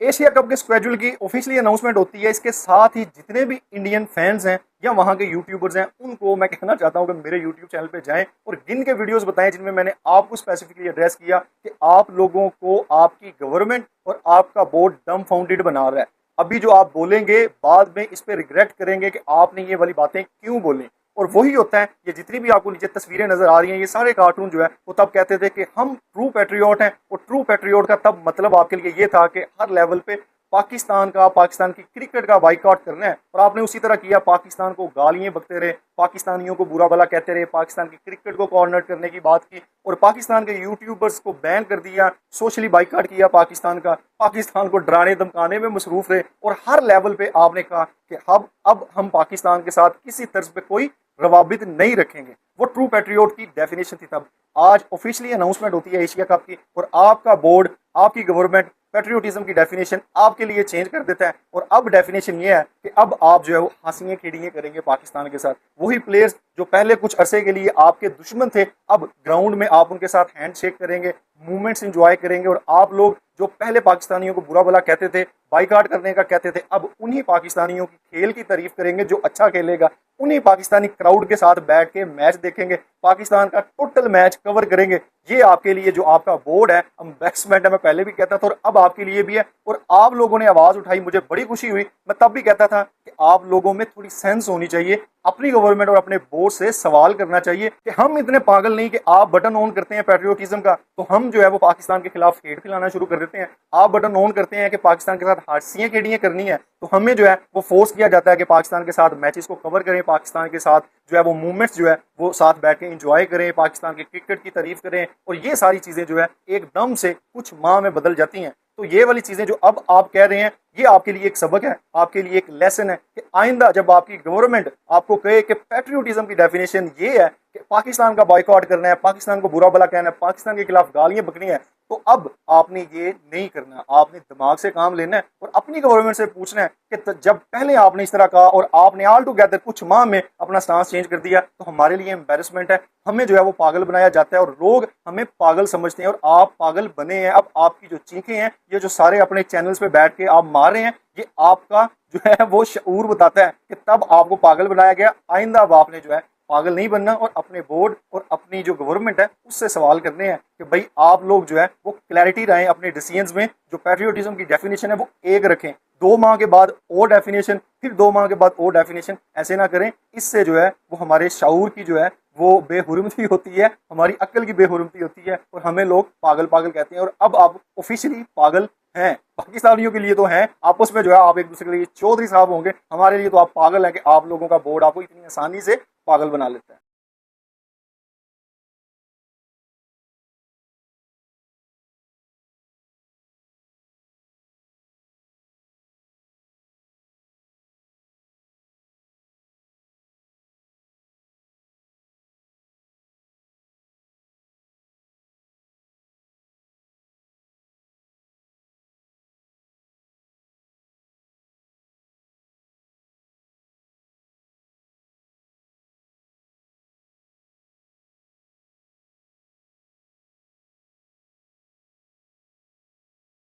Asia cup के schedule की officially announcement होती है। इसके साथ ही जितने भी इंडियन फैंस हैं या वहां के यूट्यूबर्स हैं, उनको मैं कहना चाहता हूं कि मेरे यूट्यूब चैनल पे जाएं और गिन के वीडियोस बताएं जिनमें मैंने आपको स्पेसिफिकली एड्रेस किया कि आप लोगों को आपकी गवर्नमेंट और आपका बोर्ड डम फाउंडेड बना रहा है। अभी जो आप बोलेंगे बाद में इस पे रिग्रेट करेंगे कि आपने ये वाली बातें क्यों बोली। और वही होता है, ये जितनी भी आपको नीचे तस्वीरें नजर आ रही हैं, ये सारे कार्टून जो है वो तब कहते थे कि हम ट्रू पैट्रियोट हैं। और ट्रू पैट्रियोट का तब मतलब आपके लिए ये था कि हर लेवल पे पाकिस्तान की क्रिकेट का बाइकआउट करना है। और आपने उसी तरह किया, पाकिस्तान को गालियां बकते रहे, पाकिस्तानियों को बुरा भला कहते रहे, पाकिस्तान की क्रिकेट को कॉर्नर करने की बात की और पाकिस्तान के यूट्यूबर्स को बैन कर दिया, सोशली बाइकआउट किया पाकिस्तान का, पाकिस्तान को डराने धमकाने में मसरूफ रहे। और हर लेवल पे आपने कहा कि अब हम पाकिस्तान के साथ किसी तर्ज पे कोई रवाबित नहीं रखेंगे। वो ट्रू पैट्रियोट की डेफिनेशन थी तब। आज ऑफिशियली अनाउंसमेंट होती है एशिया कप की और आपका बोर्ड, आपकी गवर्नमेंट पैट्रियोटिज्म की डेफिनेशन आपके लिए चेंज कर देता है। और अब डेफिनेशन ये है कि अब आप जो है वो हंसियां खेड़ियां करेंगे पाकिस्तान के साथ। वही प्लेयर्स जो पहले कुछ अरसे के लिए आपके दुश्मन थे, अब ग्राउंड में आप उनके साथ हैंड शेक करेंगे, मूवमेंट्स इंजॉय करेंगे। और आप लोग जो पहले पाकिस्तानियों को बुरा भला कहते थे, बाइकाट करने का कहते थे, अब उन्हीं पाकिस्तानियों की खेल की तारीफ करेंगे जो अच्छा खेलेगा। उन्हीं पाकिस्तानी क्राउड के साथ बैठ के मैच देखेंगे, पाकिस्तान का टोटल मैच कवर करेंगे। ये आपके लिए जो आपका बोर्ड है एम्बेसमेंट है, मैं पहले भी कहता था और अब आपके लिए भी है। और आप लोगों ने आवाज उठाई, मुझे बड़ी खुशी हुई। मैं तब भी कहता था कि आप लोगों में थोड़ी सेंस होनी चाहिए, अपनी गवर्नमेंट और अपने बोर्ड से सवाल करना चाहिए कि हम इतने पागल नहीं कि आप बटन ऑन करते हैं पैट्रियोटिज्म का तो हम जो है वो पाकिस्तान के खिलाफ हेट फैलाना शुरू कर देते हैं। आप बटन ऑन करते हैं कि पाकिस्तान के साथ हादसियां खेड़ियां करनी है तो हमें जो है वो फोर्स किया जाता है कि पाकिस्तान के साथ मैचेस को कवर करें, पाकिस्तान के साथ जो है वो मूवमेंट्स जो है वो साथ बैठ के इंजॉय करें, पाकिस्तान के क्रिकेट की तारीफ करें। और ये सारी चीजें जो है एकदम से कुछ माह में बदल जाती हैं। तो ये वाली चीजें जो अब आप कह रहे हैं, ये आपके लिए एक सबक है, आपके लिए एक लेसन है कि आइंदा जब आपकी गवर्नमेंट आपको कहे कि पैट्रियोटिज्म की डेफिनेशन ये है कि पाकिस्तान का बॉयकॉट करना है, पाकिस्तान को बुरा भला कहना है, पाकिस्तान के खिलाफ गालियां बकनी है, तो अब आपने ये नहीं करना। आपने दिमाग से काम लेना है और अपनी गवर्नमेंट से पूछना है कि जब पहले आपने इस तरह कहा और आपने ऑल टुगेदर कुछ माह में अपना स्टांस चेंज कर दिया तो हमारे लिए एम्बेरसमेंट है। हमें जो है वो पागल बनाया जाता है और लोग हमें पागल समझते हैं और आप पागल बने हैं। अब आपकी जो चीखें हैं, ये जो सारे अपने चैनल्स पे बैठ के आप मार रहे हैं, ये आपका जो है वो शऊर बताता है कि तब आपको पागल बनाया गया। आइंदा अब आपने जो है पागल नहीं बनना और अपने बोर्ड और अपनी जो गवर्नमेंट है उससे सवाल करने हैं कि भाई आप लोग जो है वो क्लैरिटी रहें अपने डिसीजंस में। जो पैट्रियोटिज्म की डेफिनेशन है वो एक रखें, 2 माह के बाद और डेफिनेशन, फिर 2 माह के बाद और डेफिनेशन, ऐसे ना करें। इससे जो है वो हमारे शऊर की जो है वो बेहुरमती होती है, हमारी अक्ल की बेहुरमती होती है और हमें लोग पागल पागल कहते हैं। और अब आप ऑफिशियली पागल हैं। पाकिस्तानियों के लिए तो हैं, आपस में जो है आप एक दूसरे के लिए चौधरी साहब होंगे, हमारे लिए तो आप पागल हैं कि आप लोगों का बोर्ड आपको इतनी आसानी से पागल बना लेता है।